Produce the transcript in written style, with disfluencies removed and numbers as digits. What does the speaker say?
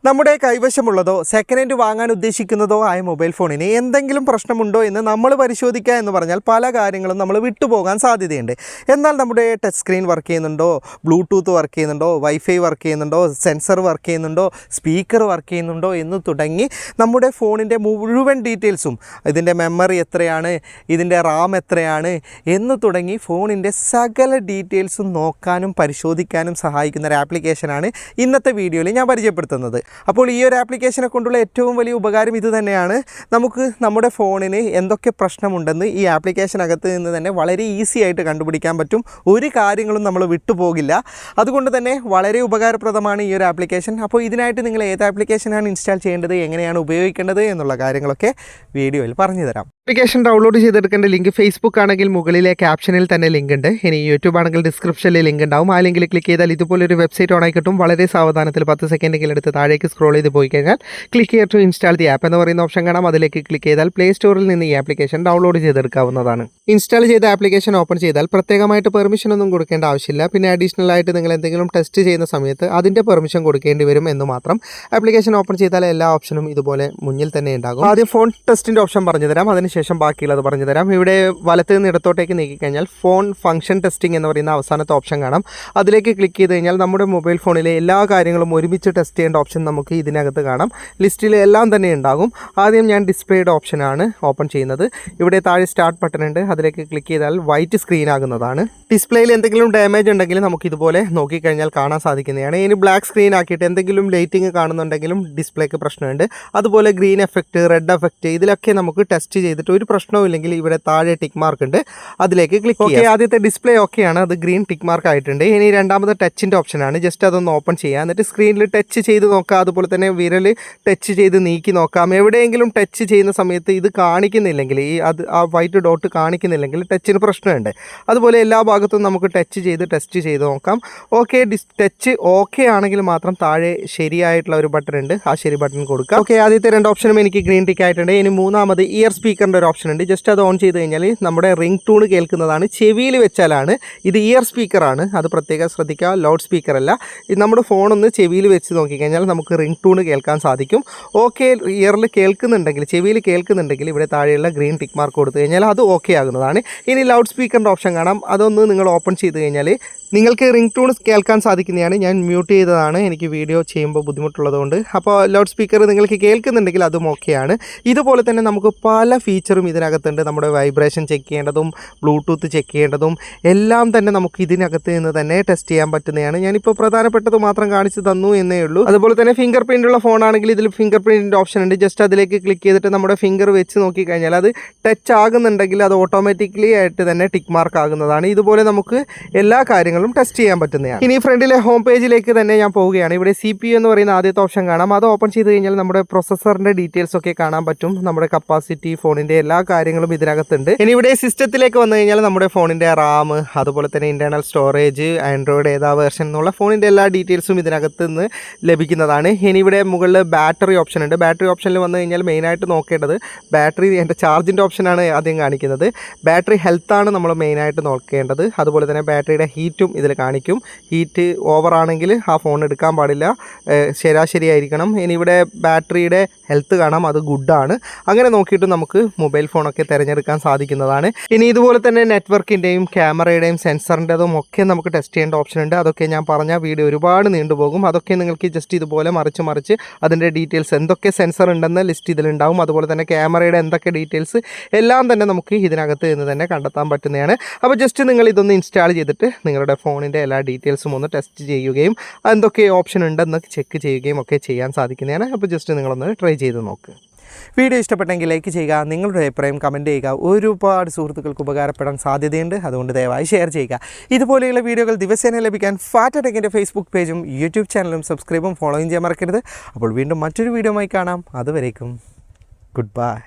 നമ്മുടെ കൈവശമുള്ളതോ second hand വാങ്ങാൻ ഉദ്ദേശിക്കുന്നതോ ആയ മൊബൈൽ ഫോണിന് എന്തെങ്കിലും പ്രശ്നമുണ്ടോ എന്ന് നമ്മൾ പരിശോധിക്കുക എന്ന് പറഞ്ഞാൽ പല കാര്യങ്ങളും നമ്മൾ വിട്ടുപോകാൻ സാധ്യതയുണ്ട്. എന്നാൽ നമ്മുടെ ടച്ച് സ്ക്രീൻ വർക്ക് ചെയ്യുന്നുണ്ടോ, ബ്ലൂടൂത്ത് വർക്ക് ചെയ്യുന്നുണ്ടോ, വൈഫൈ വർക്ക് ചെയ്യുന്നുണ്ടോ, സെൻസർ വർക്ക് ചെയ്യുന്നുണ്ടോ, സ്പീക്കർ വർക്ക് ചെയ്യുന്നുണ്ടോ എന്ന് തുടങ്ങി നമ്മുടെ ഫോണിൻ്റെ മുഴുവൻ ഡീറ്റെയിൽസും, ഇതിൻ്റെ മെമ്മറി എത്രയാണ്, ഇതിൻ്റെ റാം എത്രയാണ് എന്ന് തുടങ്ങി ഫോണിൻ്റെ സകല ഡീറ്റെയിൽസും നോക്കാനും പരിശോധിക്കാനും സഹായിക്കുന്ന ഒരു ആപ്ലിക്കേഷനാണ് ഇന്നത്തെ വീഡിയോയിൽ ഞാൻ പരിചയപ്പെടുത്തുന്നത്. അപ്പോൾ ഈ ഒരു ആപ്ലിക്കേഷനെ കൊണ്ടുള്ള ഏറ്റവും വലിയ ഉപകാരം ഇത് തന്നെയാണ്. നമുക്ക് നമ്മുടെ ഫോണിന് എന്തൊക്കെ പ്രശ്നമുണ്ടെന്ന് ഈ ആപ്ലിക്കേഷനകത്ത് നിന്ന് തന്നെ വളരെ ഈസി ആയിട്ട് കണ്ടുപിടിക്കാൻ പറ്റും. ഒരു കാര്യങ്ങളും നമ്മൾ വിട്ടുപോകില്ല. അതുകൊണ്ട് തന്നെ വളരെ ഉപകാരപ്രദമാണ് ഈ ഒരു ആപ്ലിക്കേഷൻ. അപ്പോൾ ഇതിനായിട്ട് നിങ്ങൾ ഏത് ആപ്ലിക്കേഷനാണ് ഇൻസ്റ്റാൾ ചെയ്യേണ്ടത്, എങ്ങനെയാണ് ഉപയോഗിക്കേണ്ടത് എന്നുള്ള കാര്യങ്ങളൊക്കെ വീഡിയോയിൽ പറഞ്ഞു തരാം. ആപ്ലിക്കേഷൻ ഡൗൺലോഡ് ചെയ്തെടുക്കേണ്ട ലിങ്ക് ഫേസ്ബുക്ക് ആണെങ്കിൽ മുകളിലെ ക്യാപ്ഷനിൽ തന്നെ ലിങ്ക് ഉണ്ട്. ഇനി യൂട്യൂബ് ആണെങ്കിൽ ഡിസ്ക്രിപ്ഷനിൽ ലിങ്ക് ഉണ്ടാവും. ആ ലിങ്കിൽ ക്ലിക്ക് ചെയ്താൽ ഇതുപോലൊരു വെബ്സൈറ്റ് ഓൺ ആയി കിട്ടും. വളരെ സാവധാനത്തിൽ 10 സെക്കൻഡെങ്കിലും എടുത്ത് താഴേക്ക് സ്ക്രോൾ ചെയ്ത് പോയി കഴിഞ്ഞാൽ click here to install the app എന്ന് പറയുന്ന ഓപ്ഷൻ കാണാം. അതിലേക്ക് ക്ലിക്ക് ചെയ്താൽ പ്ലേ സ്റ്റോറിൽ നിന്ന് ഈ ആപ്ലിക്കേഷൻ ഡൗൺലോഡ് ചെയ്തെടുക്കാവുന്നതാണ്. ഇൻസ്റ്റാൾ ചെയ്ത ആപ്ലിക്കേഷൻ ഓപ്പൺ ചെയ്താൽ പ്രത്യേകമായിട്ട് പെർമിഷൻ ഒന്നും കൊടുക്കേണ്ട ആവശ്യമില്ല. പിന്നെ അഡീഷണൽ ആയിട്ട് നിങ്ങൾ എന്തെങ്കിലും ടെസ്റ്റ് ചെയ്യുന്ന സമയത്ത് അതിൻ്റെ പെർമിഷൻ കൊടുക്കേണ്ടി വരും എന്ന് മാത്രം. ആപ്ലിക്കേഷൻ ഓപ്പൺ ചെയ്താൽ എല്ലാ ഓപ്ഷനും ഇതുപോലെ മുന്നിൽ തന്നെ ഉണ്ടാകും. ആദ്യം ഫോൺ ടെസ്റ്റിൻ്റെ ഓപ്ഷൻ പറഞ്ഞു തരാം, അതിനുശേഷം ബാക്കിയുള്ളത് പറഞ്ഞു തരാം. ഇവിടെ വലത്ത് നിന്ന് ഇടത്തോട്ടേക്ക് നീക്കിക്കഴിഞ്ഞാൽ ഫോൺ ഫംഗ്ഷൻ ടെസ്റ്റിംഗ് എന്ന് പറയുന്ന അവസാനത്തെ ഓപ്ഷൻ കാണാം. അതിലേക്ക് ക്ലിക്ക് ചെയ്ത് കഴിഞ്ഞാൽ നമ്മുടെ മൊബൈൽ ഫോണിലെ എല്ലാ കാര്യങ്ങളും ഒരുമിച്ച് ടെസ്റ്റ് ചെയ്യേണ്ട ഓപ്ഷൻ നമുക്ക് ഇതിനകത്ത് കാണാം. ലിസ്റ്റിൽ എല്ലാം തന്നെ ഉണ്ടാകും. ആദ്യം ഞാൻ ഡിസ്പ്ലേയുടെ ഓപ്ഷനാണ് ഓപ്പൺ ചെയ്യുന്നത്. ഇവിടെ താഴെ സ്റ്റാർട്ട് ബട്ടൺ ഉണ്ട്. അതിലേക്ക് ക്ലിക്ക് ചെയ്താൽ വൈറ്റ് സ്ക്രീൻ ആകുന്നതാണ്. ഡിസ്പ്ലേയിൽ എന്തെങ്കിലും ഡാമേജ് ഉണ്ടെങ്കിൽ നമുക്ക് ഇതുപോലെ നോക്കിക്കഴിഞ്ഞാൽ കാണാൻ സാധിക്കുന്നതാണ്. ഇനി ബ്ലാക്ക് സ്ക്രീൻ ആക്കിയിട്ട് എന്തെങ്കിലും ലൈറ്റിംഗ് കാണുന്നുണ്ടെങ്കിലും ഡിസ്പ്ലേക്ക് പ്രശ്നമുണ്ട്. അതുപോലെ ഗ്രീൻ എഫക്റ്റ്, റെഡ് എഫക്റ്റ്, ഇതിലൊക്കെ നമുക്ക് ടെസ്റ്റ് ചെയ്തിട്ട് ഒരു പ്രശ്നവും ഇല്ലെങ്കിൽ ഇവിടെ താഴെ ടിക്ക് മാർക്ക് ഉണ്ട്. അതിലേക്ക് ക്ലിക്ക് ചെയ്യുക. ആദ്യത്തെ ഡിസ്പ്ലേ ഓക്കെയാണ്, അത് ഗ്രീൻ ടിക്ക് മാർക്ക് ആയിട്ടുണ്ട്. ഇനി രണ്ടാമത്തെ ടച്ചിൻ്റെ ഓപ്ഷനാണ്. ജസ്റ്റ് അതൊന്ന് ഓപ്പൺ ചെയ്യുക. എന്നിട്ട് സ്ക്രീനിൽ ടച്ച് ചെയ്ത് നോക്കുക. അതുപോലെ തന്നെ വിരൽ ടച്ച് ചെയ്ത് നീക്കി നോക്കാം. എവിടെയെങ്കിലും ടച്ച് ചെയ്യുന്ന സമയത്ത് ഇത് കാണിക്കുന്നില്ലെങ്കിൽ, ആ വൈറ്റ് ഡോട്ട് കാണിക്കുന്നില്ലെങ്കിൽ ടച്ചിന് പ്രശ്നമുണ്ട്. അതുപോലെ എല്ലാ ഭാഗത്തും നമുക്ക് ടച്ച് ചെയ്ത് ടെസ്റ്റ് ചെയ്ത് നോക്കാം. ഓക്കെ, ടച്ച് ഓക്കെ ആണെങ്കിൽ മാത്രം താഴെ ശരിയായിട്ടുള്ള ഒരു ബട്ടൺ ഉണ്ട്, ആ ശരി ബട്ടൺ കൊടുക്കുക. ഓക്കെ, ആദ്യത്തെ രണ്ട് ഓപ്ഷനും എനിക്ക് ഗ്രീൻ ടിക്ക് ആയിട്ടുണ്ട്. ഇനി മൂന്നാമത് ഇയർ സ്പീക്കറിൻ്റെ ഒരു ഓപ്ഷൻ ഉണ്ട്. ജസ്റ്റ് അത് ഓൺ ചെയ്ത് കഴിഞ്ഞാൽ നമ്മുടെ റിംഗ് ടൂൺ കേൾക്കുന്നതാണ്. ചെവിയിൽ വെച്ചാലാണ്. ഇത് ഇയർ സ്പീക്കറാണ്, അത് പ്രത്യേകം ശ്രദ്ധിക്കുക, ലൗഡ് സ്പീക്കർ അല്ല. ഇത് നമ്മുടെ ഫോണൊന്ന് ചെവിയിൽ വെച്ച് നോക്കിക്കഴിഞ്ഞാൽ നമുക്ക് റിംഗ് ടൂൺ കേൾക്കാൻ സാധിക്കും. ഓക്കെ, ഇയറിൽ കേൾക്കുന്നുണ്ടെങ്കിൽ, ചെവിയിൽ കേൾക്കുന്നുണ്ടെങ്കിൽ ഇവിടെ താഴെയുള്ള ഗ്രീൻ ടിക്ക് മാർക്ക് കൊടുത്തു കഴിഞ്ഞാൽ അത് ഓക്കെ ആകുന്നതാണ്. ഇനി ലൗഡ് സ്പീക്കറിൻ്റെ ഓപ്ഷൻ കാണാം. അതൊന്ന് നിങ്ങൾ ഓപ്പൺ ചെയ്ത് കഴിഞ്ഞാൽ നിങ്ങൾക്ക് റിംഗ് ടൂൺ കേൾക്കാൻ സാധിക്കുന്നതാണ്. ഞാൻ മ്യൂട്ട് ചെയ്തതാണ്, എനിക്ക് വീഡിയോ ചെയ്യുമ്പോൾ ബുദ്ധിമുട്ടുള്ളതുകൊണ്ട്. അപ്പോൾ ലൗഡ് സ്പീക്കർ നിങ്ങൾക്ക് കേൾക്കുന്നുണ്ടെങ്കിൽ അതും ഓക്കെയാണ്. ഇതുപോലെ തന്നെ നമുക്ക് പല ഫീച്ചറും ഇതിനകത്തുണ്ട്. നമ്മുടെ വൈബ്രേഷൻ ചെക്ക് ചെയ്യേണ്ടതും ബ്ലൂടൂത്ത് ചെക്ക് ചെയ്യേണ്ടതും എല്ലാം തന്നെ നമുക്ക് ഇതിനകത്ത് നിന്ന് തന്നെ ടെസ്റ്റ് ചെയ്യാൻ പറ്റുന്നതാണ്. ഞാനിപ്പോൾ പ്രധാനപ്പെട്ടത് മാത്രം കാണിച്ചു തന്നു എന്നേ ഉള്ളൂ. അതുപോലെ തന്നെ ഫിംഗർ പ്രിൻ്റുള്ള ഫോണാണെങ്കിൽ ഇതിൽ ഫിംഗർ പ്രിൻറ്റിൻ്റെ ഓപ്ഷൻ ഉണ്ട്. ജസ്റ്റ് അതിലേക്ക് ക്ലിക്ക് ചെയ്തിട്ട് നമ്മുടെ ഫിംഗർ വെച്ച് നോക്കിക്കഴിഞ്ഞാൽ അത് ടച്ച് ആകുന്നുണ്ടെങ്കിൽ അത് ഓട്ടോമാറ്റിക്കലി ആയിട്ട് തന്നെ ടിക്ക് മാർക്ക് ആകുന്നതാണ്. ഇതുപോലെ നമുക്ക് എല്ലാ കാര്യങ്ങളും ടെസ്റ്റ് ചെയ്യാൻ പറ്റുന്നതാണ്. ഇനി ഫ്രണ്ടിലെ ഹോം പേജിലേക്ക് തന്നെ ഞാൻ പോവുകയാണ്. ഇവിടെ CPU എന്ന് പറയുന്ന ആദ്യത്തെ ഓപ്ഷൻ കാണാം. അത് ഓപ്പൺ ചെയ്ത് കഴിഞ്ഞാൽ നമ്മുടെ പ്രൊസസ്സറിന്റെ ഡീറ്റെയിൽസ് ഒക്കെ കാണാൻ പറ്റും. നമ്മുടെ കപ്പാസിറ്റി, ഫോണിന്റെ എല്ലാ കാര്യങ്ങളും ഇതിനകത്തുണ്ട്. ഇനി ഇവിടെ സിസ്റ്റത്തിലേക്ക് വന്നു കഴിഞ്ഞാൽ നമ്മുടെ ഫോണിന്റെ റാം, അതുപോലെ തന്നെ ഇന്റേണൽ സ്റ്റോറേജ്, ആൻഡ്രോയിഡ് ഏതാ വേർഷൻ എന്നുള്ള ഫോണിന്റെ എല്ലാ ഡീറ്റെയിൽസും ഇതിനകത്ത് നിന്ന് ലഭിക്കുന്നതാണ്. ഇനി ഇവിടെ മുകളിൽ ബാറ്ററി ഓപ്ഷൻ ഉണ്ട്. ബാറ്ററി ഓപ്ഷനിൽ വന്നു കഴിഞ്ഞാൽ മെയിനായിട്ട് നോക്കേണ്ടത് ബാറ്ററി, എൻ്റെ ചാർജിൻ്റെ ഓപ്ഷനാണ് ആദ്യം കാണിക്കുന്നത്. ബാറ്ററി ഹെൽത്താണ് നമ്മൾ മെയിനായിട്ട് നോക്കേണ്ടത്. അതുപോലെ തന്നെ ബാറ്ററിയുടെ ഹീറ്റും ഇതിൽ കാണിക്കും. ഹീറ്റ് ഓവർ ആണെങ്കിൽ ആ ഫോൺ എടുക്കാൻ പാടില്ല, ശരാശരിയായിരിക്കണം. ഇനി ഇവിടെ ബാറ്ററിയുടെ ഹെൽത്ത് കാണാം, അത് ഗുഡാണ്. അങ്ങനെ നോക്കിയിട്ട് നമുക്ക് മൊബൈൽ ഫോണൊക്കെ തിരഞ്ഞെടുക്കാൻ സാധിക്കുന്നതാണ്. ഇനി ഇതുപോലെ തന്നെ നെറ്റ്വർക്കിൻ്റെയും ക്യാമറയുടെയും സെൻസറിൻ്റെതും ഒക്കെ നമുക്ക് ടെസ്റ്റ് ചെയ്യേണ്ട ഓപ്ഷൻ ഉണ്ട്. അതൊക്കെ ഞാൻ പറഞ്ഞ വീഡിയോ ഒരുപാട് നീണ്ടുപോകും. അതൊക്കെ നിങ്ങൾക്ക് ജസ്റ്റ് ഇതുപോലെ മറിച്ച് അതിൻ്റെ ഡീറ്റെയിൽസ്, എന്തൊക്കെ സെൻസർ ഉണ്ടെന്ന് ലിസ്റ്റ് ഇതിലുണ്ടാവും. അതുപോലെ തന്നെ ക്യാമറയുടെ എന്തൊക്കെ ഡീറ്റെയിൽസ് എല്ലാം തന്നെ നമുക്ക് ഇതിനകത്ത് നിന്ന് തന്നെ കണ്ടെത്താൻ പറ്റുന്നതാണ്. അപ്പോൾ ജസ്റ്റ് നിങ്ങൾ ഇതൊന്ന് ഇൻസ്റ്റാൾ ചെയ്തിട്ട് നിങ്ങളുടെ ഫോണിൻ്റെ എല്ലാ ഡീറ്റെയിൽസും ഒന്ന് ടെസ്റ്റ് ചെയ്യുകയും എന്തൊക്കെ ഓപ്ഷൻ ഉണ്ടെന്ന് ചെക്ക് ചെയ്യുകയും ഒക്കെ ചെയ്യാൻ സാധിക്കുന്നതാണ്. അപ്പോൾ ജസ്റ്റ് നിങ്ങളൊന്ന് ട്രൈ ചെയ്ത് നോക്കുക. വീഡിയോ ഇഷ്ടപ്പെട്ടെങ്കിൽ ലൈക്ക് ചെയ്യുക, നിങ്ങളുടെ അഭിപ്രായം കമൻറ്റ് ചെയ്യുക. ഒരുപാട് സുഹൃത്തുക്കൾക്ക് ഉപകാരപ്പെടാൻ സാധ്യതയുണ്ട്, അതുകൊണ്ട് ദയവായി ഷെയർ ചെയ്യുക. ഇതുപോലെയുള്ള വീഡിയോകൾ ദിവസേന ലഭിക്കാൻ ഫാറ്റ് ടെക്കിൻ്റെ ഫേസ്ബുക്ക് പേജും യൂട്യൂബ് ചാനലും സബ്സ്ക്രൈബും ഫോളോയും ചെയ്യാൻ മറക്കരുത്. അപ്പോൾ വീണ്ടും മറ്റൊരു വീഡിയോയുമായി കാണാം. അതുവരേക്കും ഗുഡ് ബൈ.